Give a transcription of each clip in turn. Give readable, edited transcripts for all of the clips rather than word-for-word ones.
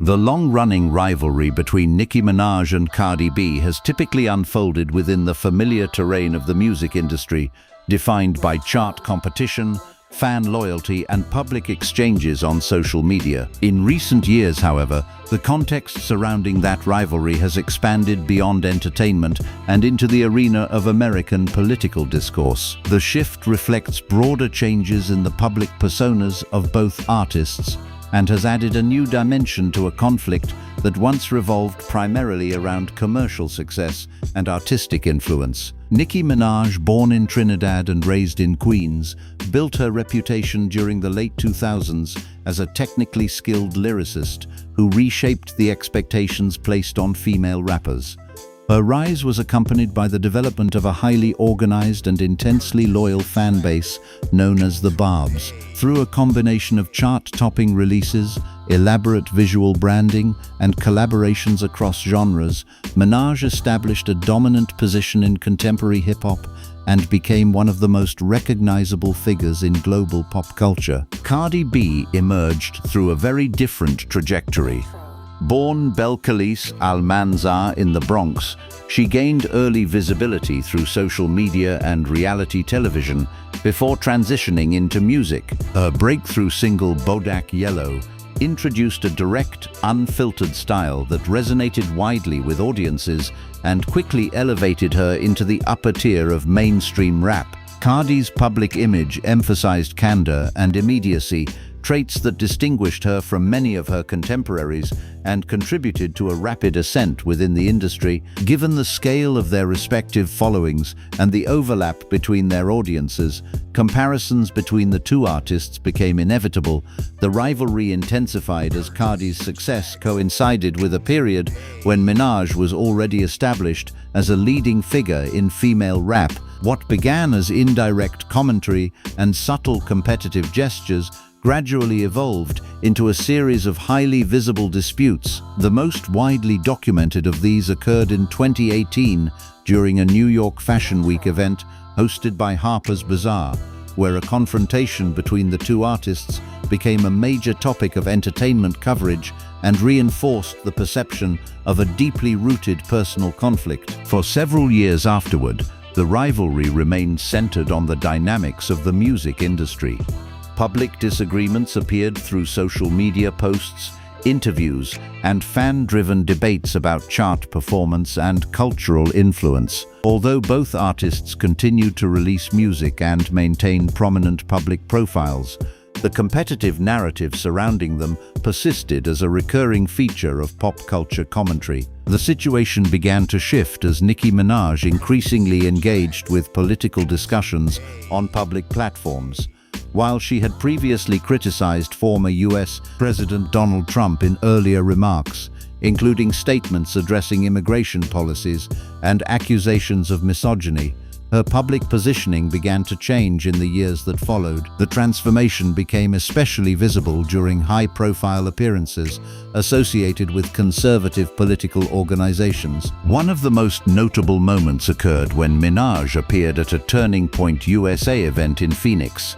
The long-running rivalry between Nicki Minaj and Cardi B has typically unfolded within the familiar terrain of the music industry, defined by chart competition, fan loyalty, and public exchanges on social media. In recent years, however, the context surrounding that rivalry has expanded beyond entertainment and into the arena of American political discourse. The shift reflects broader changes in the public personas of both artists and has added a new dimension to a conflict that once revolved primarily around commercial success and artistic influence. Nicki Minaj, born in Trinidad and raised in Queens, built her reputation during the late 2000s as a technically skilled lyricist who reshaped the expectations placed on female rappers. Her rise was accompanied by the development of a highly organized and intensely loyal fan base known as the Barbs. Through a combination of chart-topping releases, elaborate visual branding, and collaborations across genres, Minaj established a dominant position in contemporary hip-hop and became one of the most recognizable figures in global pop culture. Cardi B emerged through a very different trajectory. Born Belcalis Almanzar in the Bronx, she gained early visibility through social media and reality television before transitioning into music. Her breakthrough single Bodak Yellow introduced a direct, unfiltered style that resonated widely with audiences and quickly elevated her into the upper tier of mainstream rap. Cardi's public image emphasized candor and immediacy, traits that distinguished her from many of her contemporaries and contributed to a rapid ascent within the industry. Given the scale of their respective followings and the overlap between their audiences, comparisons between the two artists became inevitable. The rivalry intensified as Cardi's success coincided with a period when Minaj was already established as a leading figure in female rap. What began as indirect commentary and subtle competitive gestures gradually evolved into a series of highly visible disputes. The most widely documented of these occurred in 2018 during a New York Fashion Week event hosted by Harper's Bazaar, where a confrontation between the two artists became a major topic of entertainment coverage and reinforced the perception of a deeply rooted personal conflict. For several years afterward, the rivalry remained centered on the dynamics of the music industry. Public disagreements appeared through social media posts, interviews, and fan-driven debates about chart performance and cultural influence. Although both artists continued to release music and maintain prominent public profiles, the competitive narrative surrounding them persisted as a recurring feature of pop culture commentary. The situation began to shift as Nicki Minaj increasingly engaged with political discussions on public platforms. While she had previously criticized former U.S. President Donald Trump in earlier remarks, including statements addressing immigration policies and accusations of misogyny, her public positioning began to change in the years that followed. The transformation became especially visible during high-profile appearances associated with conservative political organizations. One of the most notable moments occurred when Minaj appeared at a Turning Point USA event in Phoenix.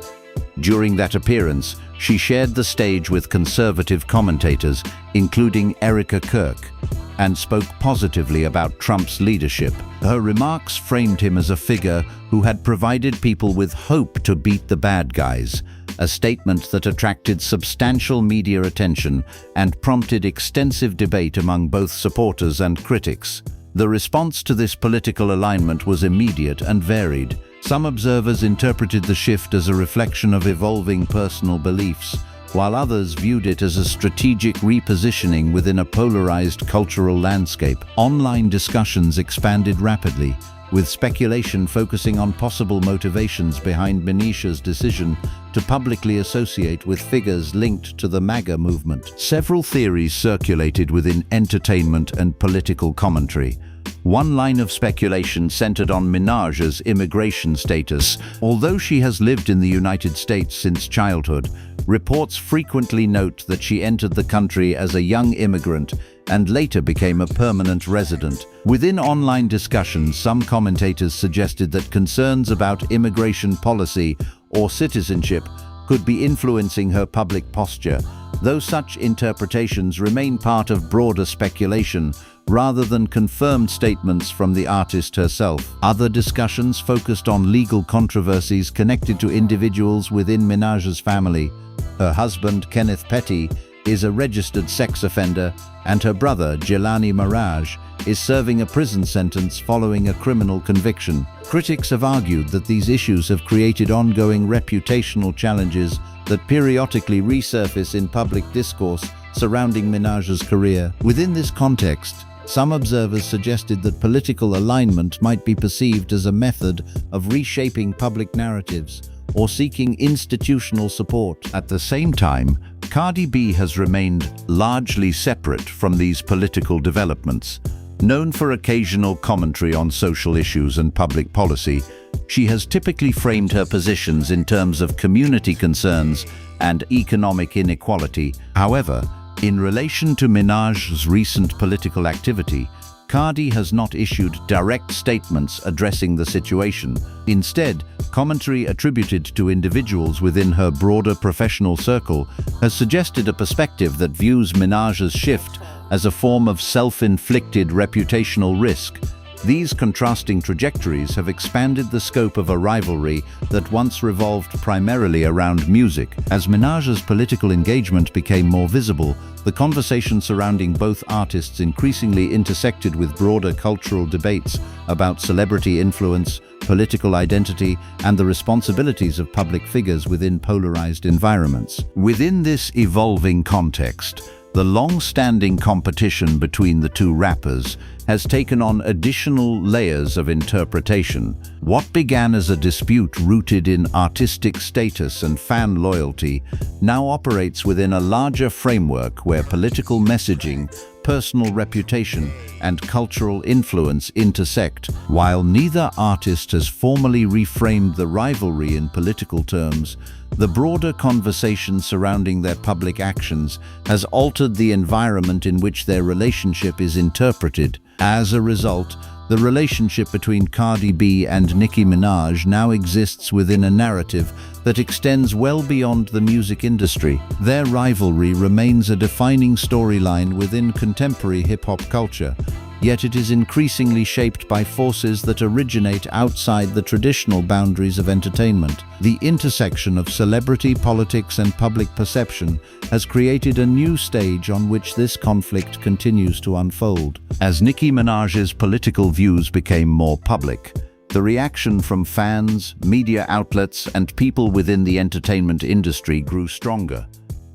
During that appearance, she shared the stage with conservative commentators, including Erica Kirk, and spoke positively about Trump's leadership. Her remarks framed him as a figure who had provided people with hope to beat the bad guys, a statement that attracted substantial media attention and prompted extensive debate among both supporters and critics. The response to this political alignment was immediate and varied. Some observers interpreted the shift as a reflection of evolving personal beliefs, while others viewed it as a strategic repositioning within a polarized cultural landscape. Online discussions expanded rapidly, with speculation focusing on possible motivations behind Minaj's decision to publicly associate with figures linked to the MAGA movement. Several theories circulated within entertainment and political commentary. One line of speculation centered on Minaj's immigration status. Although she has lived in the United States since childhood, reports frequently note that she entered the country as a young immigrant and later became a permanent resident. Within online discussions, some commentators suggested that concerns about immigration policy or citizenship could be influencing her public posture, though such interpretations remain part of broader speculation rather than confirmed statements from the artist herself. Other discussions focused on legal controversies connected to individuals within Minaj's family. Her husband, Kenneth Petty, is a registered sex offender, and her brother, Jelani Mirage, is serving a prison sentence following a criminal conviction. Critics have argued that these issues have created ongoing reputational challenges that periodically resurface in public discourse surrounding Minaj's career. Within this context, some observers suggested that political alignment might be perceived as a method of reshaping public narratives or seeking institutional support. At the same time, Cardi B has remained largely separate from these political developments. Known for occasional commentary on social issues and public policy, she has typically framed her positions in terms of community concerns and economic inequality. However, in relation to Minaj's recent political activity, Cardi has not issued direct statements addressing the situation. Instead, commentary attributed to individuals within her broader professional circle has suggested a perspective that views Minaj's shift as a form of self-inflicted reputational risk. These contrasting trajectories have expanded the scope of a rivalry that once revolved primarily around music. As Minaj's political engagement became more visible, the conversation surrounding both artists increasingly intersected with broader cultural debates about celebrity influence, political identity, and the responsibilities of public figures within polarized environments. Within this evolving context, the long-standing competition between the two rappers has taken on additional layers of interpretation. What began as a dispute rooted in artistic status and fan loyalty now operates within a larger framework where political messaging, personal reputation, and cultural influence intersect. While neither artist has formally reframed the rivalry in political terms, the broader conversation surrounding their public actions has altered the environment in which their relationship is interpreted. As a result, the relationship between Cardi B and Nicki Minaj now exists within a narrative that extends well beyond the music industry. Their rivalry remains a defining storyline within contemporary hip-hop culture, yet it is increasingly shaped by forces that originate outside the traditional boundaries of entertainment. The intersection of celebrity, politics, and public perception has created a new stage on which this conflict continues to unfold. As Nicki Minaj's political views became more public, the reaction from fans, media outlets, and people within the entertainment industry grew stronger.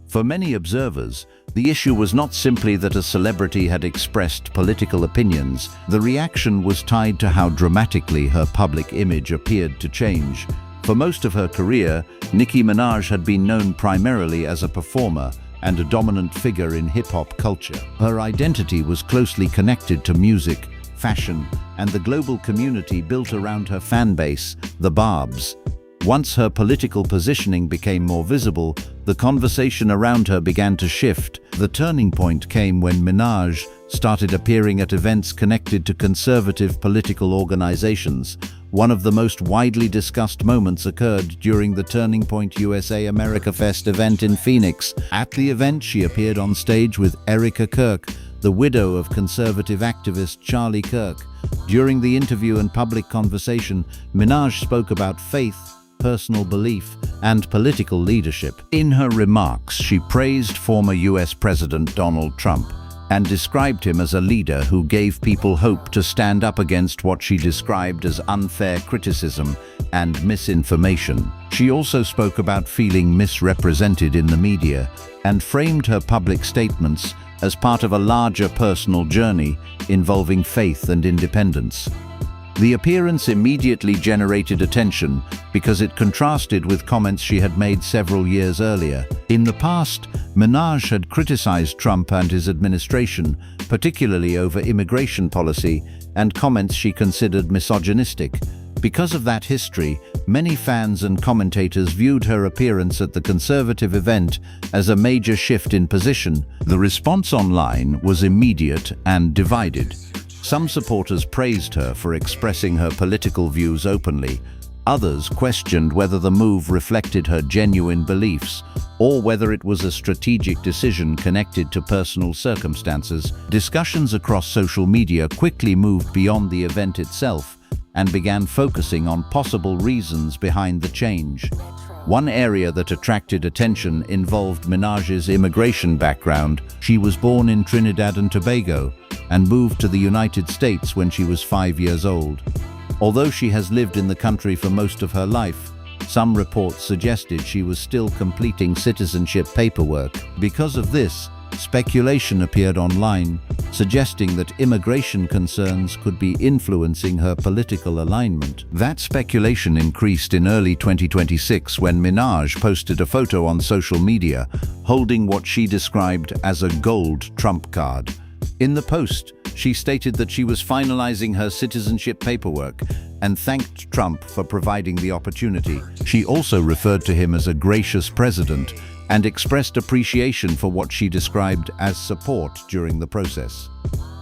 For many observers, the issue was not simply that a celebrity had expressed political opinions. The reaction was tied to how dramatically her public image appeared to change. For most of her career, Nicki Minaj had been known primarily as a performer and a dominant figure in hip-hop culture. Her identity was closely connected to music, fashion, and the global community built around her fan base, the Barbs. Once her political positioning became more visible, the conversation around her began to shift. The turning point came when Minaj started appearing at events connected to conservative political organizations. One of the most widely discussed moments occurred during the Turning Point USA America Fest event in Phoenix. At the event, she appeared on stage with Erica Kirk, the widow of conservative activist Charlie Kirk. During the interview and public conversation, Minaj spoke about faith, personal belief, and political leadership. In her remarks, she praised former US President Donald Trump and described him as a leader who gave people hope to stand up against what she described as unfair criticism and misinformation. She also spoke about feeling misrepresented in the media and framed her public statements as part of a larger personal journey involving faith and independence. The appearance immediately generated attention because it contrasted with comments she had made several years earlier. In the past, Minaj had criticized Trump and his administration, particularly over immigration policy and comments she considered misogynistic. Because of that history, many fans and commentators viewed her appearance at the conservative event as a major shift in position. The response online was immediate and divided. Some supporters praised her for expressing her political views openly. Others questioned whether the move reflected her genuine beliefs or whether it was a strategic decision connected to personal circumstances. Discussions across social media quickly moved beyond the event itself and began focusing on possible reasons behind the change. One area that attracted attention involved Minaj's immigration background. She was born in Trinidad and Tobago and moved to the United States when she was 5 years old. Although she has lived in the country for most of her life, some reports suggested she was still completing citizenship paperwork. Because of this, speculation appeared online, suggesting that immigration concerns could be influencing her political alignment. That speculation increased in early 2026 when Minaj posted a photo on social media holding what she described as a gold trump card. In the post, she stated that she was finalizing her citizenship paperwork and thanked Trump for providing the opportunity. She also referred to him as a gracious president and expressed appreciation for what she described as support during the process.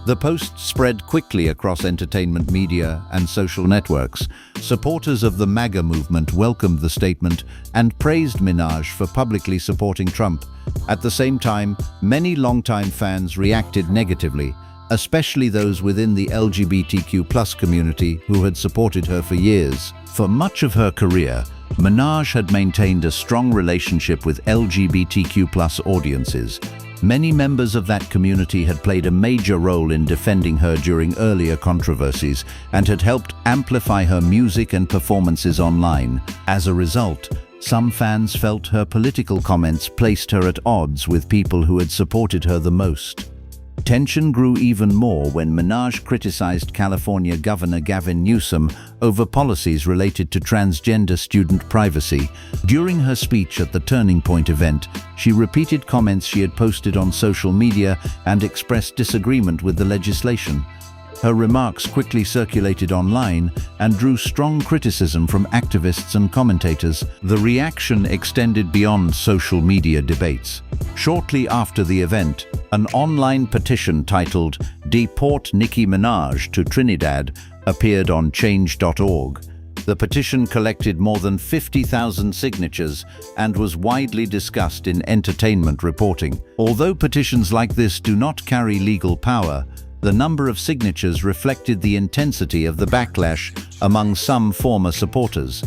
The post spread quickly across entertainment media and social networks. Supporters of the MAGA movement welcomed the statement and praised Minaj for publicly supporting Trump. At the same time, many longtime fans reacted negatively, especially those within the LGBTQ+ community who had supported her for years. For much of her career, Minaj had maintained a strong relationship with LGBTQ+ audiences. Many members of that community had played a major role in defending her during earlier controversies and had helped amplify her music and performances online. As a result, some fans felt her political comments placed her at odds with people who had supported her the most. Tension grew even more when Minaj criticized California Governor Gavin Newsom over policies related to transgender student privacy. During her speech at the Turning Point event, she repeated comments she had posted on social media and expressed disagreement with the legislation. Her remarks quickly circulated online and drew strong criticism from activists and commentators. The reaction extended beyond social media debates. Shortly after the event, an online petition titled "Deport Nicki Minaj to Trinidad" appeared on change.org. The petition collected more than 50,000 signatures and was widely discussed in entertainment reporting. Although petitions like this do not carry legal power, the number of signatures reflected the intensity of the backlash among some former supporters.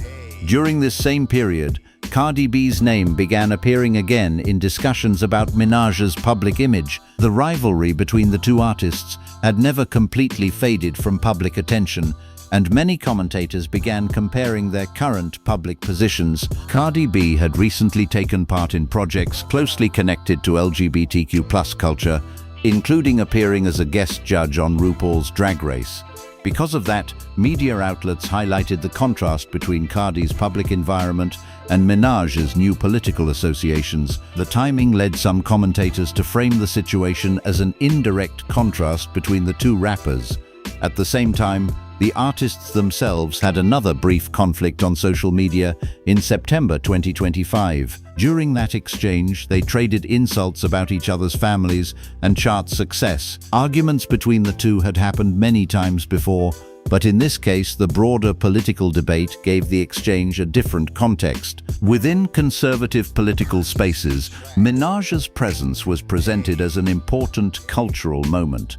During this same period, Cardi B's name began appearing again in discussions about Minaj's public image. The rivalry between the two artists had never completely faded from public attention, and many commentators began comparing their current public positions. Cardi B had recently taken part in projects closely connected to LGBTQ+ culture, including appearing as a guest judge on RuPaul's Drag Race. Because of that, media outlets highlighted the contrast between Cardi's public environment and Minaj's new political associations. The timing led some commentators to frame the situation as an indirect contrast between the two rappers. At the same time, the artists themselves had another brief conflict on social media in September 2025. During that exchange, they traded insults about each other's families and chart success. Arguments between the two had happened many times before, but in this case, the broader political debate gave the exchange a different context. Within conservative political spaces, Minaj's presence was presented as an important cultural moment.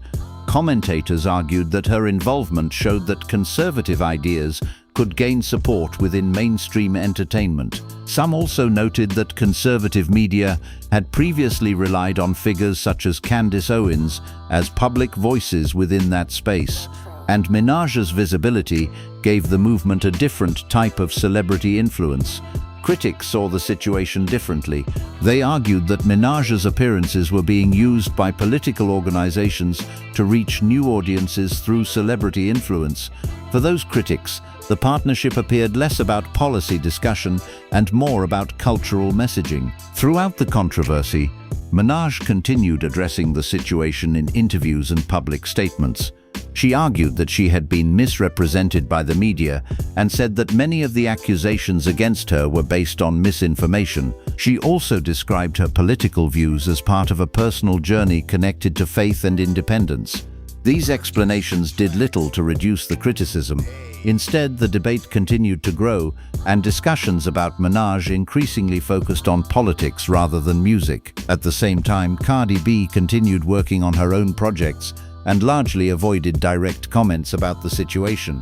Commentators argued that her involvement showed that conservative ideas could gain support within mainstream entertainment. Some also noted that conservative media had previously relied on figures such as Candace Owens as public voices within that space, and Minaj's visibility gave the movement a different type of celebrity influence. Critics saw the situation differently. They argued that Minaj's appearances were being used by political organizations to reach new audiences through celebrity influence. For those critics, the partnership appeared less about policy discussion and more about cultural messaging. Throughout the controversy, Minaj continued addressing the situation in interviews and public statements. She argued that she had been misrepresented by the media and said that many of the accusations against her were based on misinformation. She also described her political views as part of a personal journey connected to faith and independence. These explanations did little to reduce the criticism. Instead, the debate continued to grow, and discussions about Minaj increasingly focused on politics rather than music. At the same time, Cardi B continued working on her own projects and largely avoided direct comments about the situation.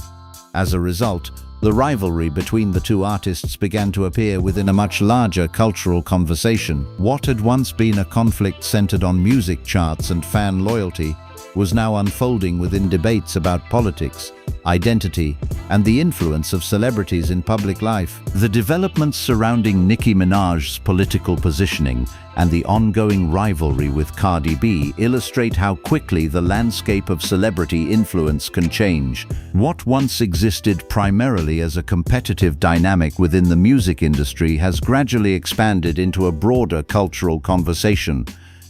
As a result, the rivalry between the two artists began to appear within a much larger cultural conversation. What had once been a conflict centered on music charts and fan loyalty was now unfolding within debates about politics, identity, and the influence of celebrities in public life. The developments surrounding Nicki Minaj's political positioning and the ongoing rivalry with Cardi B illustrate how quickly the landscape of celebrity influence can change. What once existed primarily as a competitive dynamic within the music industry has gradually expanded into a broader cultural conversation.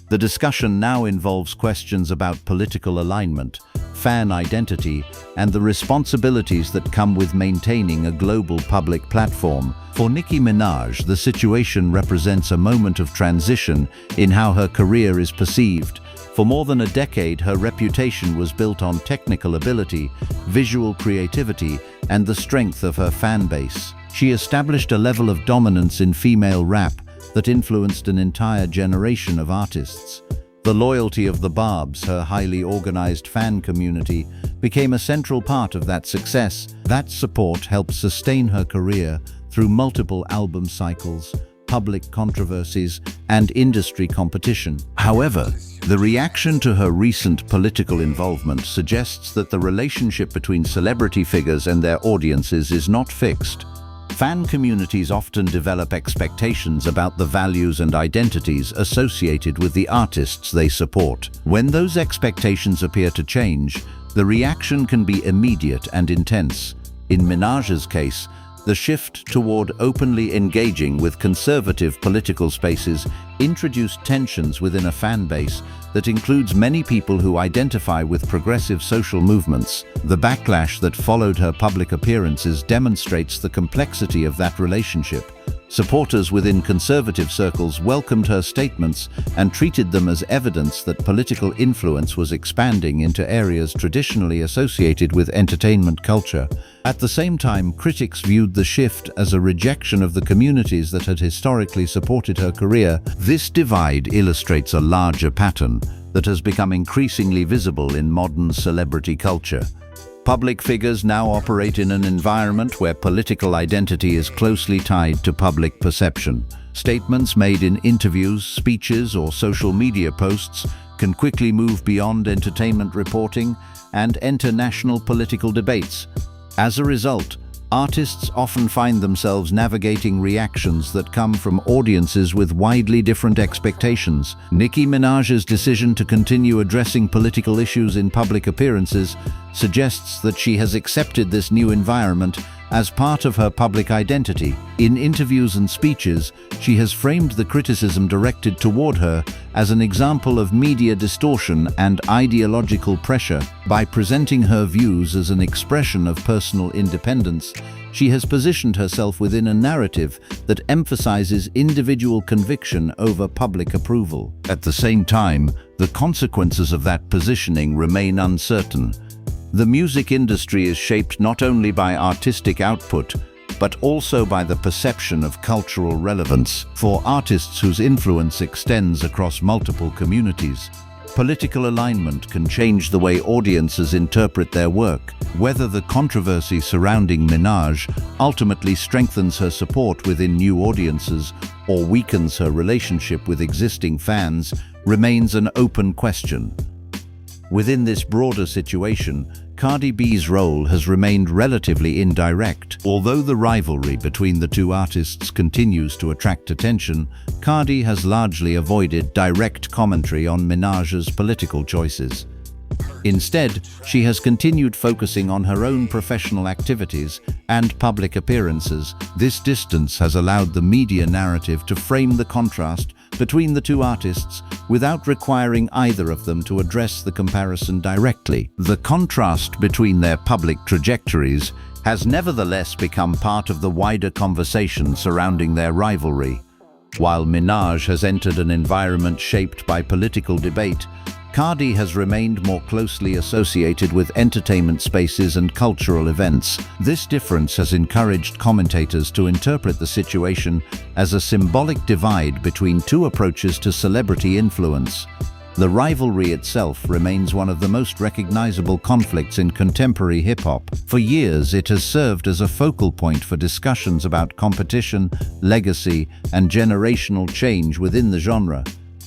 The discussion now involves questions about political alignment, fan identity, and the responsibilities that come with maintaining a global public platform. For Nicki Minaj, the situation represents a moment of transition in how her career is perceived. For more than a decade, her reputation was built on technical ability, visual creativity, and the strength of her fan base. She established a level of dominance in female rap that influenced an entire generation of artists. The loyalty of the Barbs, her highly organized fan community, became a central part of that success. That support helped sustain her career through multiple album cycles, public controversies, and industry competition. However, the reaction to her recent political involvement suggests that the relationship between celebrity figures and their audiences is not fixed. Fan communities often develop expectations about the values and identities associated with the artists they support. When those expectations appear to change, the reaction can be immediate and intense. In Minaj's case, the shift toward openly engaging with conservative political spaces introduced tensions within a fan base that includes many people who identify with progressive social movements. The backlash that followed her public appearances demonstrates the complexity of that relationship. Supporters within conservative circles welcomed her statements and treated them as evidence that political influence was expanding into areas traditionally associated with entertainment culture. At the same time, critics viewed the shift as a rejection of the communities that had historically supported her career. This divide illustrates a larger pattern that has become increasingly visible in modern celebrity culture. Public figures now operate in an environment where political identity is closely tied to public perception. Statements made in interviews, speeches, or social media posts can quickly move beyond entertainment reporting and enter national political debates. As a result, artists often find themselves navigating reactions that come from audiences with widely different expectations. Nicki Minaj's decision to continue addressing political issues in public appearances suggests that she has accepted this new environment as part of her public identity. In interviews and speeches, she has framed the criticism directed toward her as an example of media distortion and ideological pressure. By presenting her views as an expression of personal independence, she has positioned herself within a narrative that emphasizes individual conviction over public approval. At the same time, the consequences of that positioning remain uncertain. The music industry is shaped not only by artistic output, but also by the perception of cultural relevance. For artists whose influence extends across multiple communities, political alignment can change the way audiences interpret their work. Whether the controversy surrounding Minaj ultimately strengthens her support within new audiences or weakens her relationship with existing fans remains an open question. Within this broader situation, Cardi B's role has remained relatively indirect. Although the rivalry between the two artists continues to attract attention, Cardi has largely avoided direct commentary on Minaj's political choices. Instead, she has continued focusing on her own professional activities and public appearances. This distance has allowed the media narrative to frame the contrast between the two artists without requiring either of them to address the comparison directly. The contrast between their public trajectories has nevertheless become part of the wider conversation surrounding their rivalry. While Minaj has entered an environment shaped by political debate, Cardi has remained more closely associated with entertainment spaces and cultural events. This difference has encouraged commentators to interpret the situation as a symbolic divide between two approaches to celebrity influence. The rivalry itself remains one of the most recognizable conflicts in contemporary hip-hop. For years, it has served as a focal point for discussions about competition, legacy, and generational change within the genre.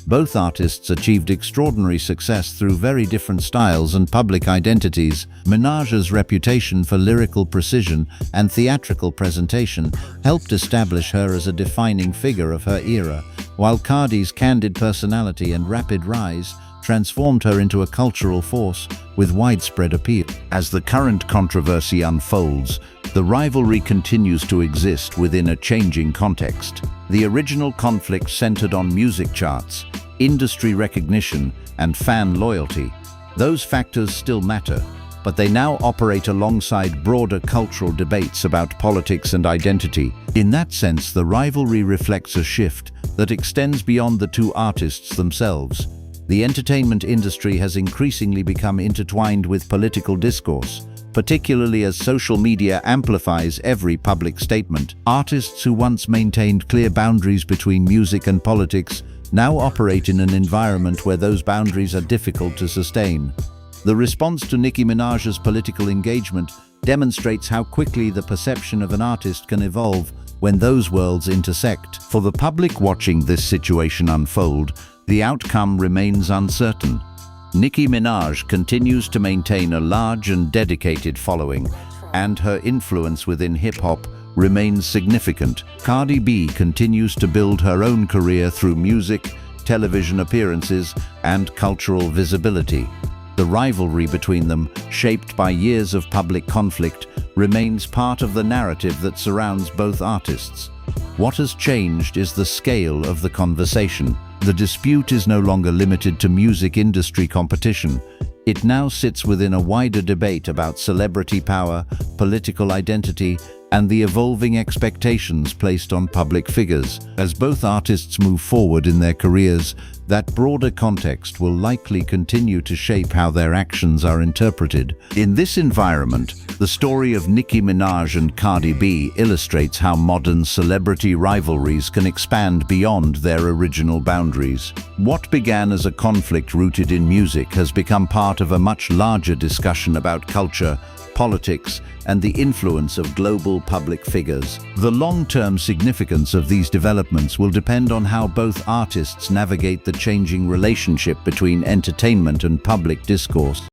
Both artists achieved extraordinary success through very different styles and public identities. Minaj's reputation for lyrical precision and theatrical presentation helped establish her as a defining figure of her era, while Cardi's candid personality and rapid rise transformed her into a cultural force with widespread appeal. As the current controversy unfolds, the rivalry continues to exist within a changing context. The original conflict centered on music charts, industry recognition, and fan loyalty. Those factors still matter, but they now operate alongside broader cultural debates about politics and identity. In that sense, the rivalry reflects a shift that extends beyond the two artists themselves. The entertainment industry has increasingly become intertwined with political discourse, particularly as social media amplifies every public statement. Artists who once maintained clear boundaries between music and politics now operate in an environment where those boundaries are difficult to sustain. The response to Nicki Minaj's political engagement demonstrates how quickly the perception of an artist can evolve when those worlds intersect. For the public watching this situation unfold, the outcome remains uncertain. Nicki Minaj continues to maintain a large and dedicated following, and her influence within hip-hop remains significant. Cardi B continues to build her own career through music, television appearances, and cultural visibility. The rivalry between them, shaped by years of public conflict, remains part of the narrative that surrounds both artists. What has changed is the scale of the conversation. The dispute is no longer limited to music industry competition. It now sits within a wider debate about celebrity power, political identity, and the evolving expectations placed on public figures. As both artists move forward in their careers, that broader context will likely continue to shape how their actions are interpreted. In this environment, the story of Nicki Minaj and Cardi B illustrates how modern celebrity rivalries can expand beyond their original boundaries. What began as a conflict rooted in music has become part of a much larger discussion about culture, politics, and the influence of global public figures. The long-term significance of these developments will depend on how both artists navigate the changing relationship between entertainment and public discourse.